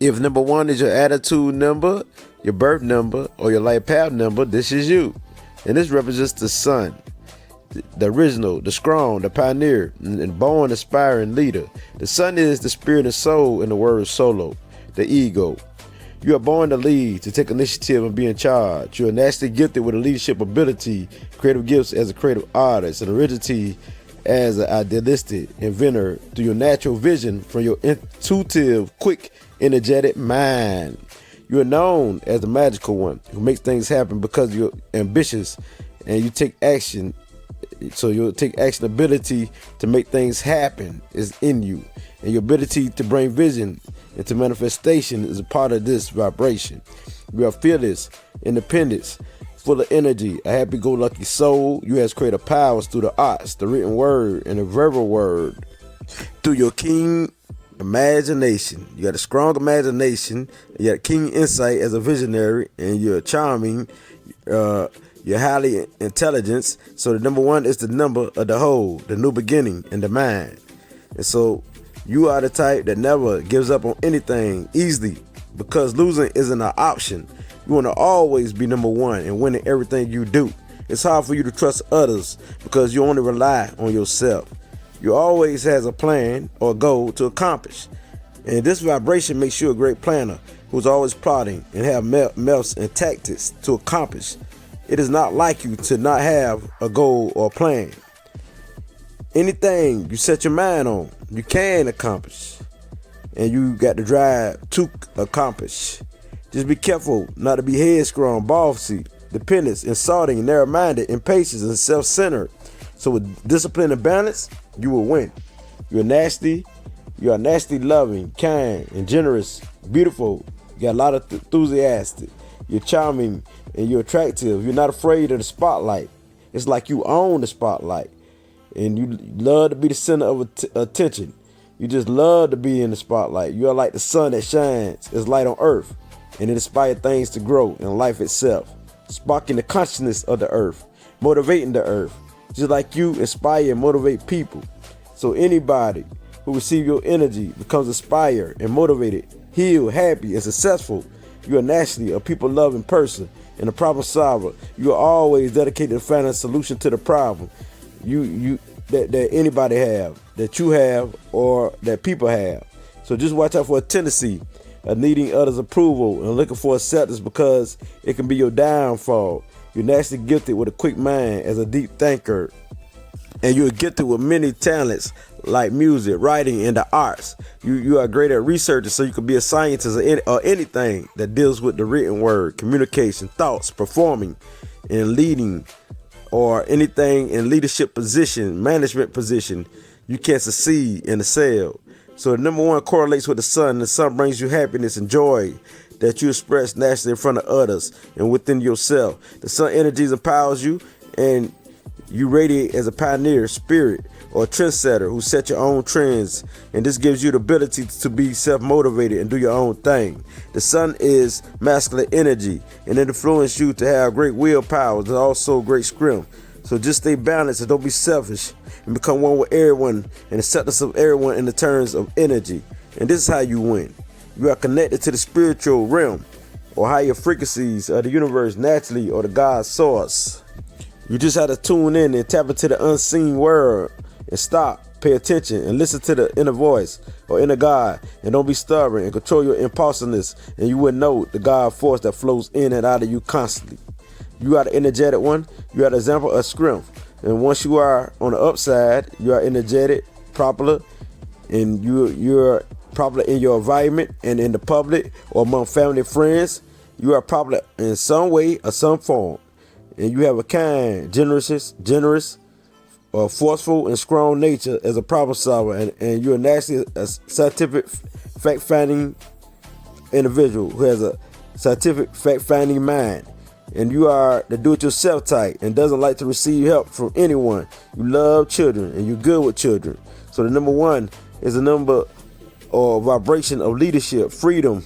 If number one is your attitude number, your birth number, or your life path number, this is you. And this represents the sun, the original, the strong, the pioneer, and born aspiring leader. The sun is the spirit and soul in the word solo, the ego. You are born to lead, to take initiative and be in charge. You are naturally gifted with a leadership ability, creative gifts as a creative artist, and originality as an idealistic inventor through your natural vision from your intuitive, quick, energetic mind. You are known as the magical one who makes things happen because you're ambitious and you take action. So your take action ability to make things happen is in you. And your ability to bring vision into manifestation is a part of this vibration. You are fearless, independent, full of energy, a happy-go-lucky soul. You have creative powers through the arts, the written word, and the verbal word. Through your keen imagination. You got a strong imagination. You got keen insight as a visionary, and you're charming. You're highly intelligent. So the number one is the number of the whole, the new beginning, and the mind. And so you are the type that never gives up on anything easily because losing isn't an option. You want to always be number one and winning everything you do. It's hard for you to trust others because you only rely on yourself. You always has a plan or goal to accomplish. And this vibration makes you a great planner who's always plotting and have methods and tactics to accomplish. It is not like you to not have a goal or plan. Anything you set your mind on, you can accomplish. And you got the drive to accomplish. Just be careful not to be headstrong, bossy, dependent, insulting, narrow-minded, impatient, and self-centered. So with discipline and balance, you will win. You are nasty loving, kind, and generous, beautiful. You got a lot of enthusiastic. You're charming and you're attractive. You're not afraid of the spotlight. It's like you own the spotlight. And you love to be the center of attention. You just love to be in the spotlight. You are like the sun that shines. It's light on earth. And it inspires things to grow in life itself. Sparking the consciousness of the earth. Motivating the earth. Just like you inspire and motivate people. So anybody who receives your energy becomes inspired and motivated, healed, happy, and successful. You are naturally a people-loving person and a problem solver. You are always dedicated to finding a solution to the problem that anybody have, that you have, or that people have. So just watch out for a tendency of needing others' approval and looking for acceptance because it can be your downfall. You're naturally gifted with a quick mind as a deep thinker, and you're gifted with many talents like music, writing, and the arts. You are great at researching, so you can be a scientist or anything that deals with the written word, communication, thoughts, performing, and leading, or anything in leadership position, management position. You can succeed and excel. So the number one correlates with the sun. The sun brings you happiness and joy that you express naturally in front of others and within yourself. The sun energies empowers you, and you radiate as a pioneer, spirit, or a trendsetter who set your own trends. And this gives you the ability to be self-motivated and do your own thing. The sun is masculine energy, and it influences you to have great willpower and also great strength. So just stay balanced and don't be selfish, and become one with everyone and acceptance of everyone in the terms of energy. And this is how you win. You are connected to the spiritual realm or higher frequencies of the universe naturally, or the God source. You just have to tune in and tap into the unseen world and stop, pay attention, and listen to the inner voice or inner God. And don't be stubborn and control your impulsiveness, and you will know the God force that flows in and out of you constantly. You are the energetic one. You are the example of strength. And once you are on the upside, you are energetic, popular, and you're popular in your environment and in the public or among family and friends. You are popular in some way or some form. And you have a kind, generous, forceful, and strong nature as a problem solver. And you're naturally a scientific fact-finding individual who has a scientific fact-finding mind. And you are the do-it-yourself type and doesn't like to receive help from anyone. You love children and you're good with children. So the number one is a number or vibration of leadership, freedom,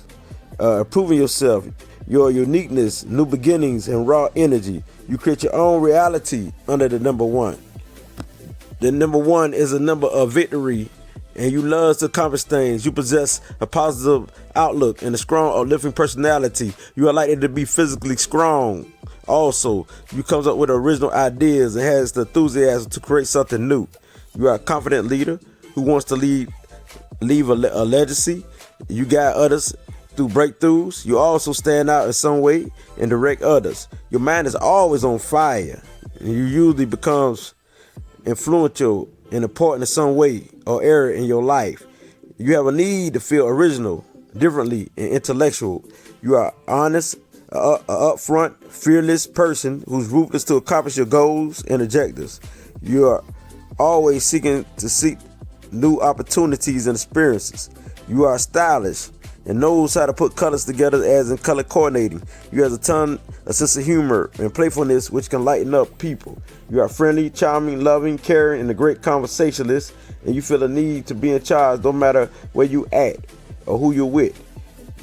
improving yourself, your uniqueness, new beginnings, and raw energy. You create your own reality under the number one. The number one is a number of victory and you love to accomplish things. You possess a positive outlook and a strong, uplifting personality. You are likely to be physically strong. Also, you comes up with original ideas and has the enthusiasm to create something new. You are a confident leader who wants to leave a legacy. You guide others through breakthroughs. You also stand out in some way and direct others. Your mind is always on fire, and you usually becomes influential and important in some way or area in your life. You have a need to feel original, differently, and intellectual. You are honest, a upfront, fearless person who's ruthless to accomplish your goals and objectives. You are always seeking to seek new opportunities and experiences. You are stylish and knows how to put colors together, as in color coordinating. You have a sense of humor and playfulness which can lighten up people. You are friendly, charming, loving, caring, and a great conversationalist, and you feel a need to be in charge no matter where you at or who you're with.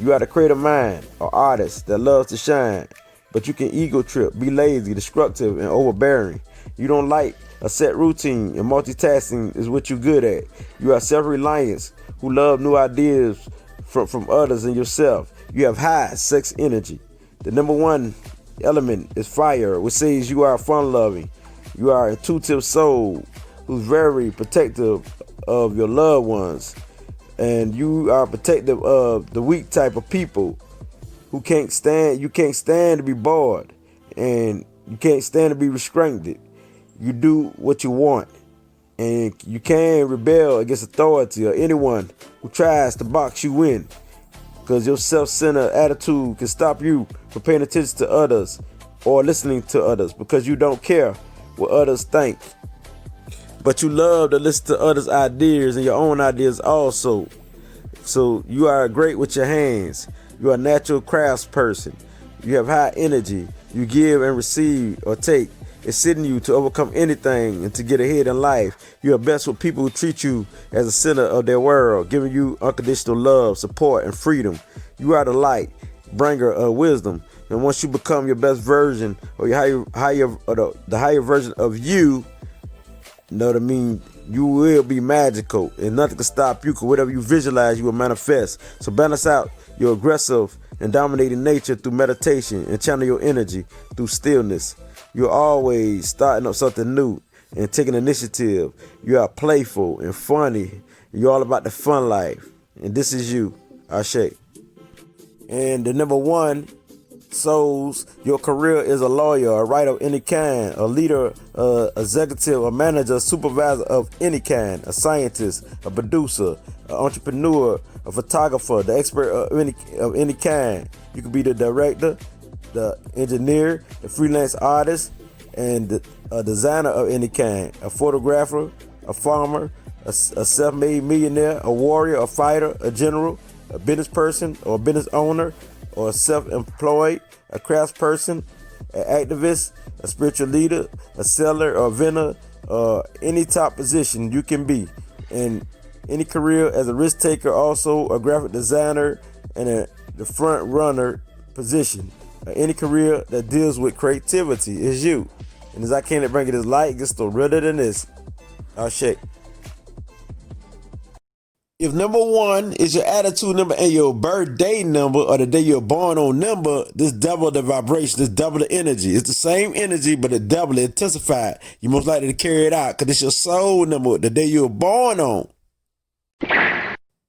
You are the creative mind or artist that loves to shine, but you can ego trip, be lazy, destructive, and overbearing. You don't like a set routine, and multitasking is what you're good at. You are self-reliant who love new ideas from others and yourself. You have high sex energy. The number one element is fire, which says you are fun-loving. You are an intuitive soul who's very protective of your loved ones. And you are protective of the weak type of people who you can't stand to be bored, and you can't stand to be restrained. You do what you want, and you can rebel against authority or anyone who tries to box you in, because your self-centered attitude can stop you from paying attention to others or listening to others, because you don't care what others think. But you love to listen to others' ideas and your own ideas also. So you are great with your hands. You are a natural craftsperson. You have high energy. You give and receive or take. It's in you to overcome anything and to get ahead in life. You are best with people who treat you as the center of their world, giving you unconditional love, support, and freedom. You are the light bringer of wisdom. And once you become your best version, or your the higher version of you, know what I mean? You will be magical, and nothing can stop you, because whatever you visualize, you will manifest. So balance out your aggressive and dominating nature through meditation, and channel your energy through stillness. You're always starting up something new and taking initiative. You are playful and funny. You're all about the fun life. And this is you, Ashe. And the number one souls, your career is a lawyer, a writer of any kind, a leader, executive, a manager, a supervisor of any kind, a scientist, a producer, an entrepreneur, a photographer, the expert of any kind. You could be the director, the engineer, the freelance artist, and a designer of any kind, a photographer, a farmer, a self-made millionaire, a warrior, a fighter, a general, a business person or a business owner, or a self-employed, a craftsperson, an activist, a spiritual leader, a seller or vendor, or any top position you can be in any career, as a risk taker, also a graphic designer, and the front runner position. Any career that deals with creativity is you. And as I can't bring it as light, it gets no realer than this. I'll shake. If number one is your attitude number and your birthday number, or the day you're born on number, this double the vibration, this double the energy. It's the same energy, but it double it, intensified. You're most likely to carry it out, because it's your soul number, the day you were born on.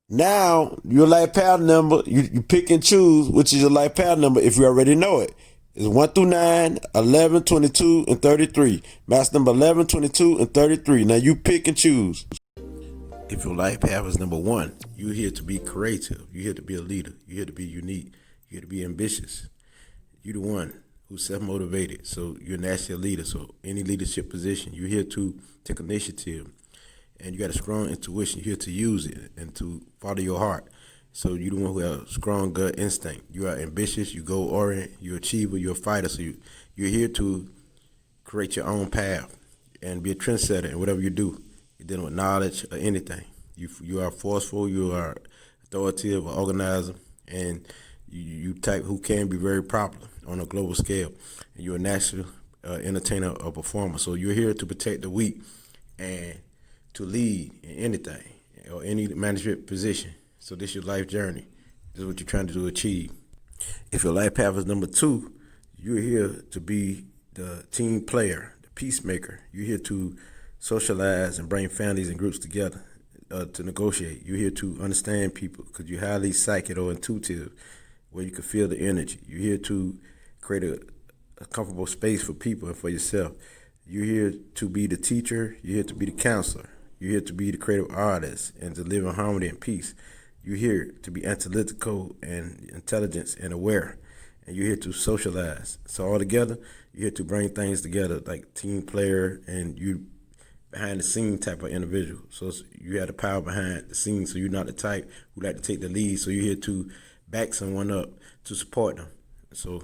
Now, your life path number, you pick and choose which is your life path number if you already know it. It's 1 through 9, 11, 22, and 33. Mass number 11, 22, and 33. Now you pick and choose. If your life path is number one, you're here to be creative. You're here to be a leader. You're here to be unique. You're here to be ambitious. You're the one who's self-motivated. So you're naturally a leader. So any leadership position, you're here to take initiative. And you got a strong intuition. You're here to use it and to follow your heart. So you're the one who has a strong gut instinct. You are ambitious. You goal-oriented. You're an achiever. You're a fighter. So you're here to create your own path and be a trendsetter in whatever you do. You're dealing with knowledge or anything. You are forceful. You are authoritative, or organizer, and you type who can be very popular on a global scale. And you're a natural entertainer or performer. So you're here to protect the weak and to lead in anything. or any management position. So this is your life journey. This is what you're trying to achieve. If your life path is number 2, you're here to be the team player, the peacemaker. You're here to socialize and bring families and groups together to negotiate. You're here to understand people because you're highly psychic or intuitive, where you can feel the energy. You're here to create a comfortable space for people and for yourself. You're here to be the teacher. You're here to be the counselor. You're here to be the creative artist and to live in harmony and peace. You're here to be analytical and intelligent and aware. And you're here to socialize. So all together, you're here to bring things together like team player, and you behind the scene type of individual. So you have the power behind the scenes. So you're not the type who like to take the lead. So you're here to back someone up, to support them. So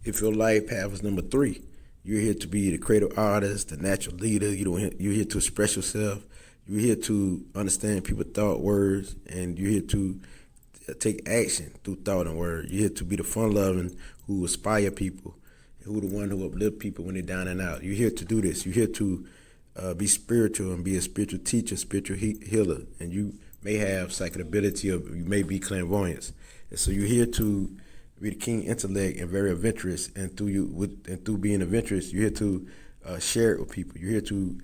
if your life path is number 3, you're here to be the creative artist, the natural leader. You're here to express yourself. You're here to understand people's thought, words, and you're here to take action through thought and word. You're here to be the fun-loving who inspire people, who the one who uplift people when they're down and out. You're here to do this. You're here to be spiritual and be a spiritual teacher, spiritual healer, and you may have psychic ability or you may be clairvoyance. And so you're here to be the keen intellect and very adventurous, and through being adventurous, you're here to share it with people. You're here to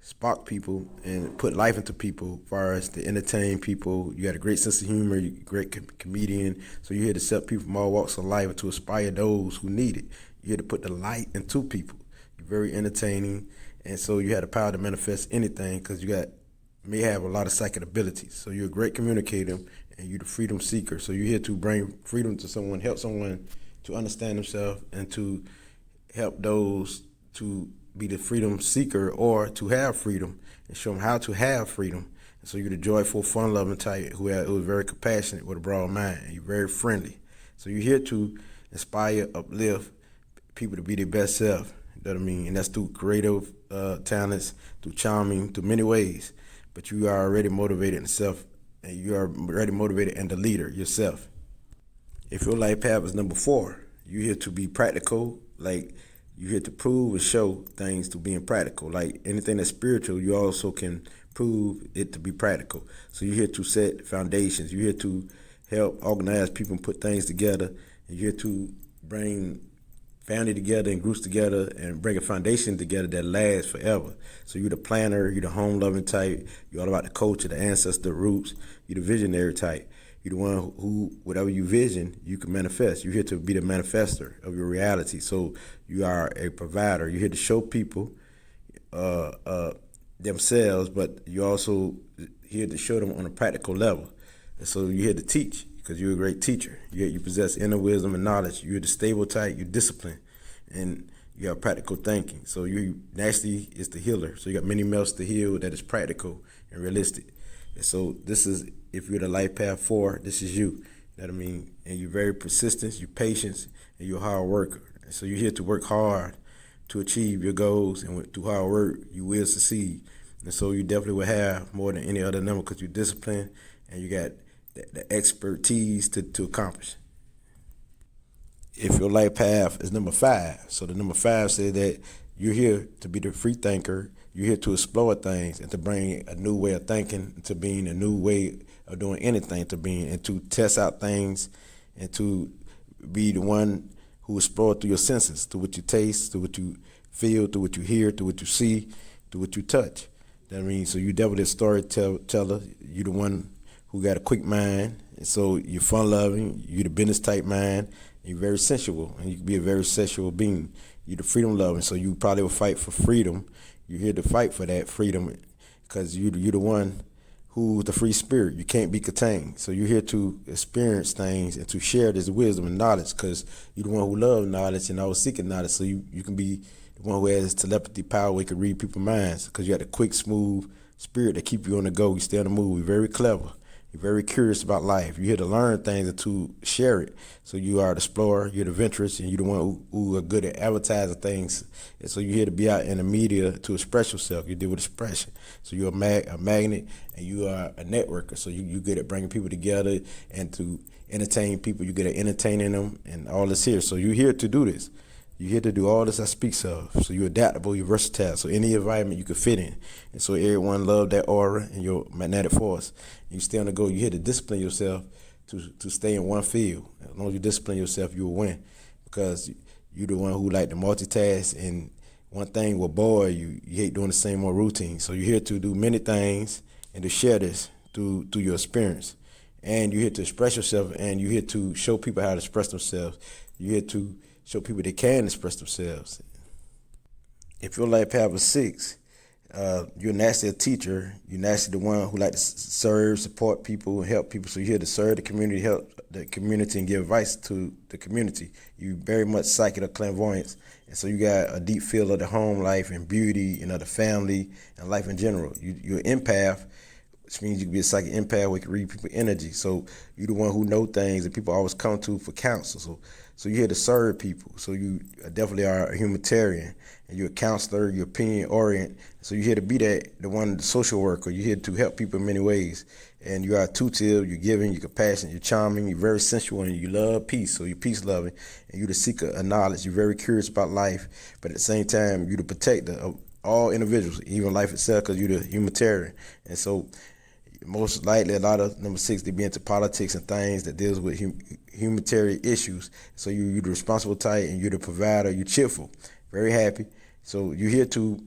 spark people and put life into people as far as to entertain people. You got a great sense of humor, you're a great comedian. So you're here to set people from all walks of life and to inspire those who need it. You're here to put the light into people. You're very entertaining, and so you have the power to manifest anything because you may have a lot of psychic abilities. So you're a great communicator and you're the freedom seeker. So you're here to bring freedom to someone, help someone to understand themselves and to help those to be the freedom seeker or to have freedom and show them how to have freedom. And so you're the joyful, fun-loving type who is very compassionate with a broad mind. And you're very friendly. So you're here to inspire, uplift people to be their best self. You know what I mean? And that's through creative talents, through charming, through many ways. But you are already motivated in self, and you are already motivated and the leader yourself. If your life path is number 4, you're here to be practical, like you're here to prove and show things to being practical. Like anything that's spiritual, you also can prove it to be practical. So you're here to set foundations. You're here to help organize people and put things together. And you're here to bring family together and groups together and bring a foundation together that lasts forever. So you're the planner, you're the home-loving type, you're all about the culture, the ancestor roots, you're the visionary type. You're the one who, whatever you vision, you can manifest. You're here to be the manifester of your reality. So you are a provider. You're here to show people themselves, but you're also here to show them on a practical level. And so you're here to teach because you're a great teacher. You possess inner wisdom and knowledge. You're the stable type. You're disciplined, and you have practical thinking. So you naturally is the healer. So you got many melts to heal that is practical and realistic. And so this is, if you're the life path 4, this is you. You know what I mean? And you're very persistent, you're patient, and you're a hard worker. And so you're here to work hard to achieve your goals, and through hard work, you will succeed. And so you definitely will have more than any other number because you're disciplined and you got the expertise to accomplish. If your life path is number 5, so the number 5 says that you're here to be the free thinker. You're here to explore things and to bring a new way of thinking to being, a new way of doing anything to being, and to test out things and to be the one who explore through your senses, through what you taste, through what you feel, through what you hear, through what you see, through what you touch. That means, so you definitely a storyteller. You're the one who got a quick mind, and so you're fun-loving. You're the business type mind. And you're very sensual, and you can be a very sensual being. You're the freedom-loving, so you probably will fight for freedom. You're here to fight for that freedom because you're the one who's the free spirit. You can't be contained. So you're here to experience things and to share this wisdom and knowledge because you're the one who loves knowledge and always seeking knowledge. So you can be the one who has telepathy power where you can read people's minds because you got a quick, smooth spirit that keep you on the go. You stay on the move. You're very clever. You're very curious about life. You're here to learn things and to share it. So you are the explorer, you're the adventurous, and you're the one who are good at advertising things. And so you're here to be out in the media to express yourself. You deal with expression. So you're a magnet, and you are a networker. So you're good at bringing people together and to entertain people. You're good at entertaining them, and all this here. So you're here to do this. You're here to do all this I speaks of. So you're adaptable, you're versatile. So any environment you could fit in. And so everyone love that aura and your magnetic force. You stay on the go. You're here to discipline yourself to stay in one field. As long as you discipline yourself, you will win. Because you're the one who like to multitask, and one thing will bore you. You hate doing the same old routine. So you're here to do many things and to share this through your experience. And you're here to express yourself, and you're here to show people how to express themselves. You're here to show people they can express themselves. If your life path is 6, you're naturally a teacher. You're naturally the one who like to serve, support people, and help people. So you're here to serve the community, help the community, and give advice to the community. You very much psychic or clairvoyance. And so you got a deep feel of the home life and beauty and of the family and life in general. You're an empath, which means you can be a psychic empath where you can read people's energy. So you're the one who know things that people always come to for counsel. So you're here to serve people. So you definitely are a humanitarian, and you're a counselor, you're opinion oriented. So you're here to be the social worker. You're here to help people in many ways. And you are intuitive, you're giving, you're compassionate, you're charming, you're very sensual, and you love peace. So you're peace loving, and you're the seeker of knowledge. You're very curious about life, but at the same time, you're the protector of all individuals, even life itself, because you're the humanitarian. And so most likely a lot of number 6, they be into politics and things that deals with humanitarian issues. So you're the responsible type, and you're the provider. You're cheerful, very happy. So you're here to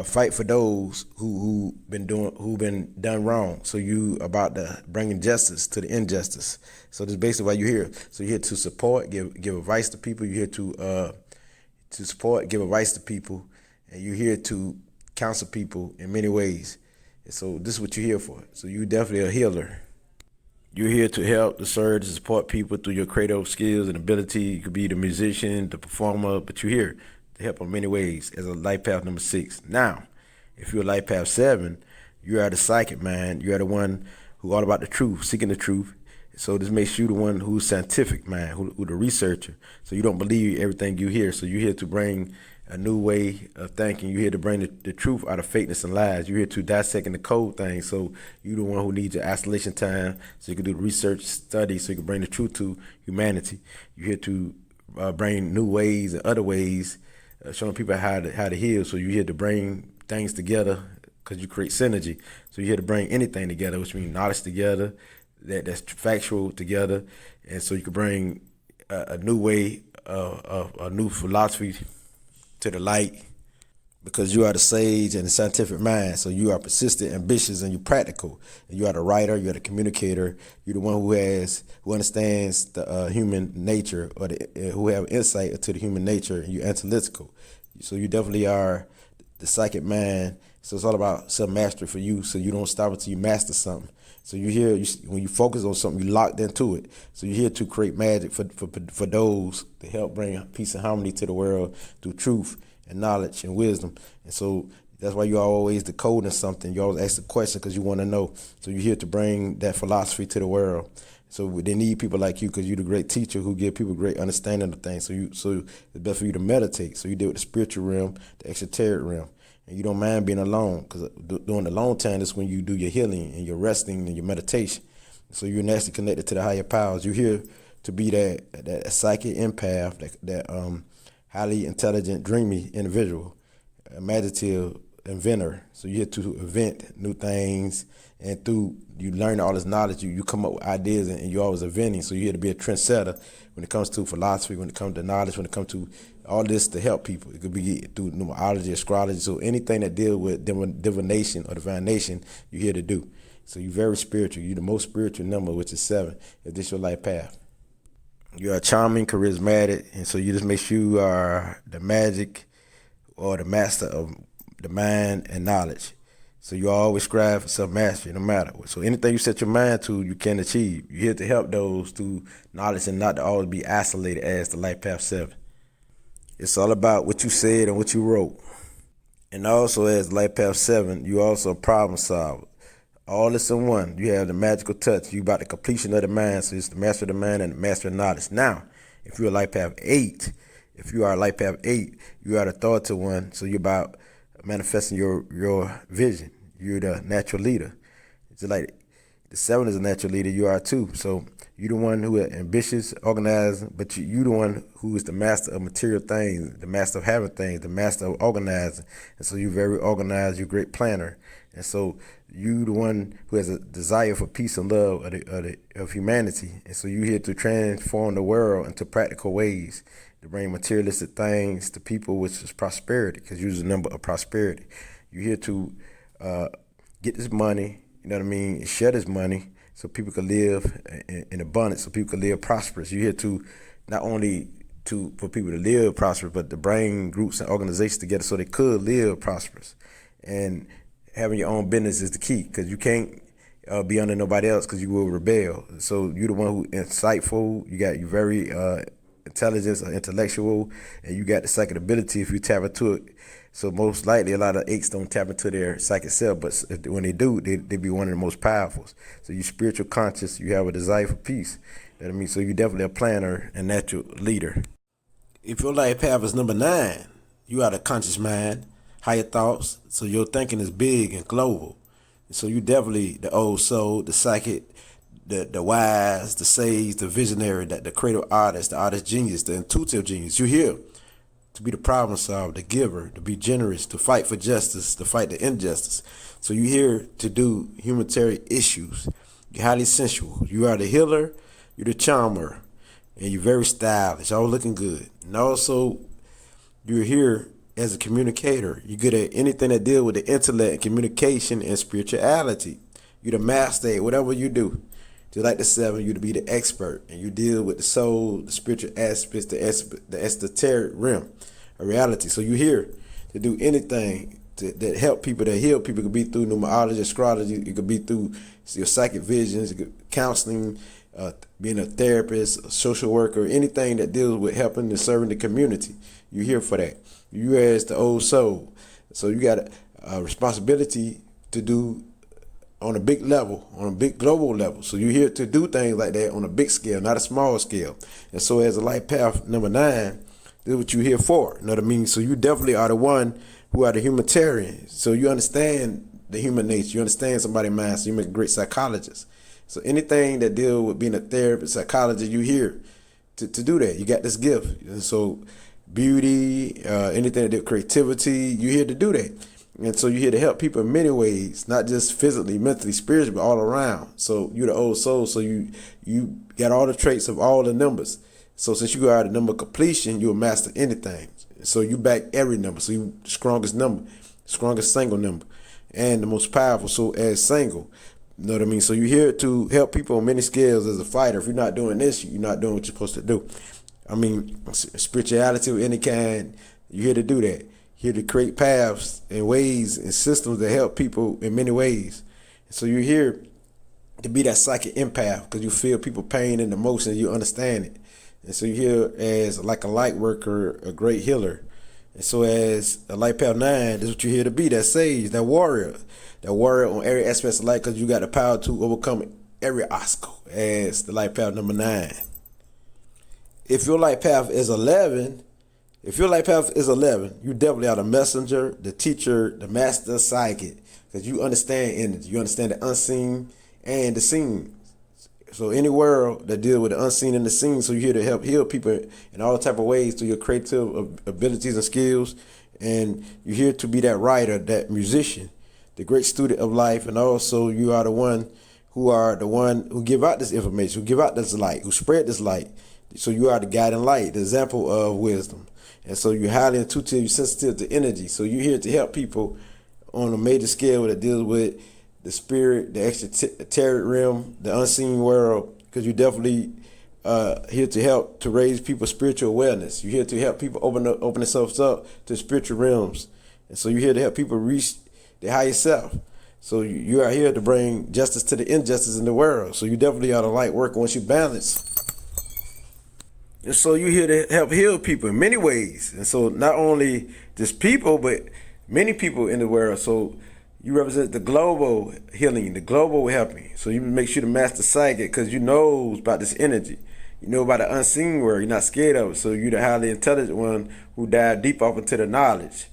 fight for those who been done wrong. So you about to bringing justice to the injustice. So that's basically why you're here. So you're here to support, give advice to people. You're here to support, give advice to people, and you're here to counsel people in many ways. And so this is what you're here for. So you're definitely a healer. You're here to help, to serve, to support people through your creative skills and ability. You could be the musician, the performer, but you're here to help in many ways as a life path number 6. Now, if you're a life path 7, you are the psychic mind. You are the one who all about the truth, seeking the truth. So this makes you the one who's scientific mind, who the researcher. So you don't believe everything you hear. So you're here to bring a new way of thinking. You're here to bring the truth out of fakeness and lies. You're here to dissect and decode things. So you're the one who needs your isolation time so you can do the research, study, so you can bring the truth to humanity. You're here to bring new ways and other ways, showing people how to heal. So you're here to bring things together because you create synergy. So you're here to bring anything together, which means knowledge together, that's factual together. And so you can bring a new way, a new philosophy to the light, because you are the sage and the scientific mind. So you are persistent, ambitious, and you're practical. And you are the writer, you're the communicator, you're the one who understands the human nature, or who have insight into the human nature, and you're analytical. So you definitely are the psychic mind. So it's all about self-mastery for you, so you don't stop until you master something. So you're here, when you focus on something, you're locked into it. So you're here to create magic for those to help bring peace and harmony to the world through truth and knowledge and wisdom. And so that's why you're always decoding something. You always ask the question because you want to know. So you're here to bring that philosophy to the world. So they need people like you because you're the great teacher who give people great understanding of things. So it's best for you to meditate. So you deal with the spiritual realm, the exoteric realm. And you don't mind being alone, because during the long time, that's when you do your healing and your resting and your meditation. So you're naturally connected to the higher powers. You're here to be that psychic empath, that highly intelligent, dreamy individual, imaginative inventor. So you're here to invent new things, and through you learn all this knowledge, you come up with ideas, and you're always inventing. So you're here to be a trendsetter when it comes to philosophy, when it comes to knowledge, when it comes to all this to help people. It could be through numerology, astrology. So anything that deals with divination or divination, you're here to do. So you're very spiritual. You're the most spiritual number, which is 7, if this is your life path. You are charming, charismatic, and so you just make sure you are the magic or the master of the mind and knowledge. So you always strive for self-mastery, no matter what. So anything you set your mind to, you can achieve. You're here to help those through knowledge and not to always be isolated as the life path 7. It's all about what you said and what you wrote. And also as life path 7, you also a problem solver. All this in one. You have the magical touch. You about the completion of the mind. So it's the master of the mind and the master of knowledge. Now, if you're a life path 8, you are the authoritative one. So you're about manifesting your vision. You're the natural leader. It's like the 7 is a natural leader. You are too. So You the one who is ambitious, organized, but you the one who is the master of material things, the master of having things, the master of organizing. And so you're very organized, you're a great planner. And so you the one who has a desire for peace and love of humanity. And so you're here to transform the world into practical ways, to bring materialistic things to people, which is prosperity, because you're the number of prosperity. You're here to get this money, you know what I mean, and share this money so people can live in abundance, so people can live prosperous. You're here to not only for people to live prosperous, but to bring groups and organizations together so they could live prosperous. And having your own business is the key, because you can't be under nobody else, because you will rebel. So you're the one who insightful. You very intelligence or intellectual, and you got the psychic ability if you tap into it. So most likely a lot of eights don't tap into their psychic self, but when they do, they be one of the most powerful. So you're spiritual conscious, you have a desire for peace. You know what I mean? So you're definitely a planner and natural leader. If your life path is number 9, you are the conscious mind, higher thoughts, so your thinking is big and global. So you definitely the old soul, the psychic, the wise, the sage, the visionary, the creative artist, the artist genius, the intuitive genius. You're here to be the problem solver, the giver, to be generous, to fight for justice, to fight the injustice. So you're here to do humanitarian issues. You're highly sensual. You are the healer, you're the charmer, and you're very stylish, all looking good. And also, you're here as a communicator. You're good at anything that deals with the intellect, and communication, and spirituality. You're the master at whatever you do. Just like the 7, you to be the expert, and you deal with the soul, the spiritual aspects, the esoteric realm of reality. So you're here to do anything that help people, that heal people. It could be through numerology, astrology. It could be through your psychic visions, counseling, being a therapist, a social worker, anything that deals with helping and serving the community. You're here for that. You as the old soul. So you got a responsibility to do on a big level, on a big global level. So you're here to do things like that on a big scale, not a small scale. And so as a life path number 9, this is what you're here for. You know what I mean? So you definitely are the one who are the humanitarian. So you understand the human nature. You understand somebody's mind. So you make a great psychologist. So anything that deal with being a therapist, psychologist, you're here to do that. You got this gift. And so beauty, anything that deal with creativity, you're here to do that. And so you're here to help people in many ways, not just physically, mentally, spiritually, but all around. So you're the old soul. So you got all the traits of all the numbers. So since you are the number of completion, you'll master anything. So you back every number. So you the strongest number, strongest single number, and the most powerful. So as single, you know what I mean? So you're here to help people on many scales as a fighter. If you're not doing this, you're not doing what you're supposed to do. I mean, spirituality of any kind, you're here to do that. Here to create paths and ways and systems that help people in many ways. So you're here to be that psychic empath, because you feel people pain and emotion, you understand it. And so you're here as like a light worker, a great healer. And so as a light path 9, this is what you're here to be, that sage, that warrior on every aspect of life, because you got the power to overcome every obstacle as the light path number 9. If your light path is 11, you definitely are the messenger, the teacher, the master psychic, because you understand energy. You understand the unseen and the seen. So any world that deals with the unseen and the seen, so you're here to help heal people in all type of ways through your creative abilities and skills. And you're here to be that writer, that musician, the great student of life. And also you are the one who give out this information, who give out this light, who spread this light. So you are the guiding light, the example of wisdom. And so you're highly intuitive, you're sensitive to energy. So you're here to help people on a major scale that deals with the spirit, the extraterrestrial realm, the unseen world, because you're definitely here to help to raise people's spiritual awareness. You're here to help people open themselves up to spiritual realms. And so you're here to help people reach their higher self. So you are here to bring justice to the injustice in the world. So you definitely are the light worker once you balance. And so you're here to help heal people in many ways. And so not only just people, but many people in the world. So you represent the global healing, the global helping. So you make sure to master psychic, because you know about this energy. You know about the unseen world. You're not scared of it. So you're the highly intelligent one who dive deep off into the knowledge.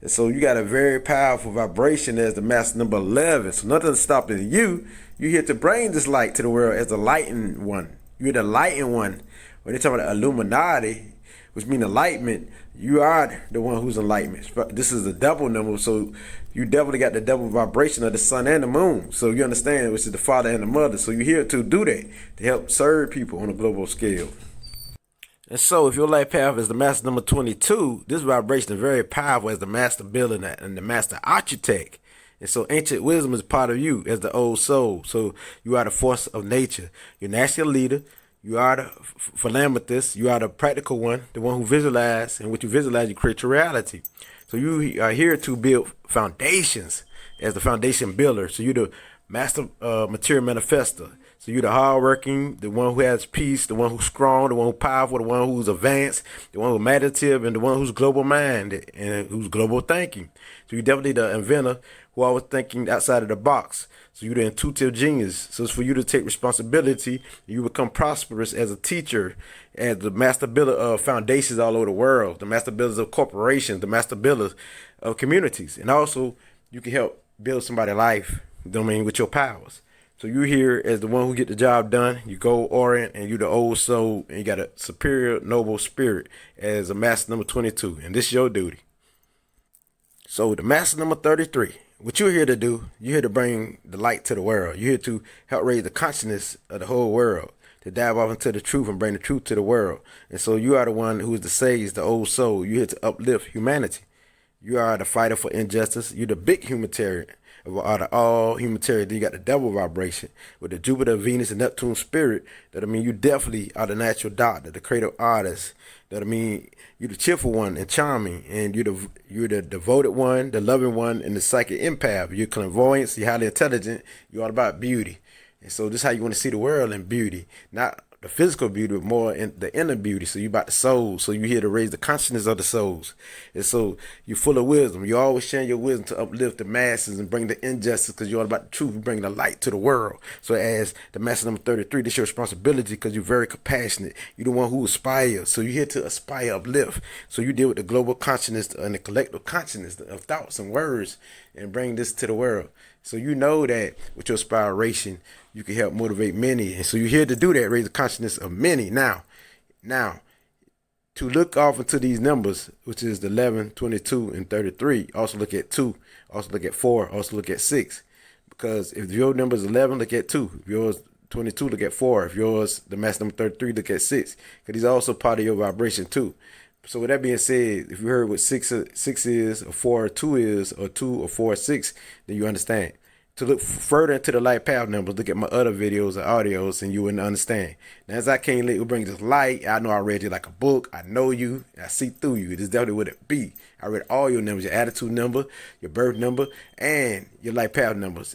And so you got a very powerful vibration as the master number 11. So nothing's stopping you. You're here to bring this light to the world as the lightened one. You're the enlightened one. When they talk about Illuminati, which means enlightenment, you are the one who's enlightenment. This is a double number, so you definitely got the double vibration of the sun and the moon. So you understand, which is the father and the mother. So you're here to do that, to help serve people on a global scale. And so if your life path is the master number 22, this vibration is very powerful as the master builder and the master architect. And so ancient wisdom is part of you as the old soul. So you are the force of nature. You're naturally a leader. You are the philanthropist. You are the practical one, the one who visualizes. And what you visualize, you create your reality. So you are here to build foundations as the foundation builder. So you're the master material manifester. So you're the hardworking, the one who has peace, the one who's strong, the one who's powerful, the one who's advanced, the one who's meditative, and the one who's global minded and who's global thinking. So you're definitely the inventor who always thinking outside of the box. So you're the intuitive genius. So it's for you to take responsibility. You become prosperous as a teacher, as the master builder of foundations all over the world, the master builders of corporations, the master builders of communities. And also you can help build somebody's life, you know what I mean, with your powers. So you're here as the one who get the job done. You go orient, and you the old soul, and you got a superior noble spirit as a master number 22, and this is your duty. So the master number 33, what you're here to do, you're here to bring the light to the world. You're here to help raise the consciousness of the whole world, to dive off into the truth and bring the truth to the world. And so you are the one who is the sage, the old soul. You're here to uplift humanity. You are the fighter for injustice. You're the big humanitarian. Out of all humanitarian, then you got the double vibration with the Jupiter, Venus, and Neptune spirit. That I mean, you definitely are the natural doctor, the creative artist. That I mean, you're the cheerful one and charming, and you're the devoted one, the loving one, and the psychic empath. You're clairvoyant, you're highly intelligent. You're all about beauty, and so this is how you want to see the world in beauty, not the physical beauty, but more in the inner beauty. So you about the soul. So you're here to raise the consciousness of the souls. And so you're full of wisdom. You always sharing your wisdom to uplift the masses and bring the injustice, because you're all about the truth. You bring the light to the world. So as the master number 33, this is your responsibility, because you're very compassionate. You're the one who aspires. So you're here to aspire, uplift. So you deal with the global consciousness and the collective consciousness of thoughts and words and bring this to the world. So you know that with your inspiration, you can help motivate many. And so you're here to do that, raise the consciousness of many. Now, to look off into these numbers, which is the 11, 22, and 33, also look at 2, also look at 4, also look at 6. Because if your number is 11, look at 2. If yours 22, look at 4. If yours, the mass number 33, look at 6. Because these are also part of your vibration too. So with that being said, if you heard what 6 is, or 4 or 2 is, or 2 or 4 or 6, then you understand. To look further into the light path numbers, look at my other videos or audios, and you wouldn't understand. Now, as I can't let you bring this light, I know I read you like a book. I know you. I see through you. This is definitely what it be. I read all your numbers, your attitude number, your birth number, and your light path numbers.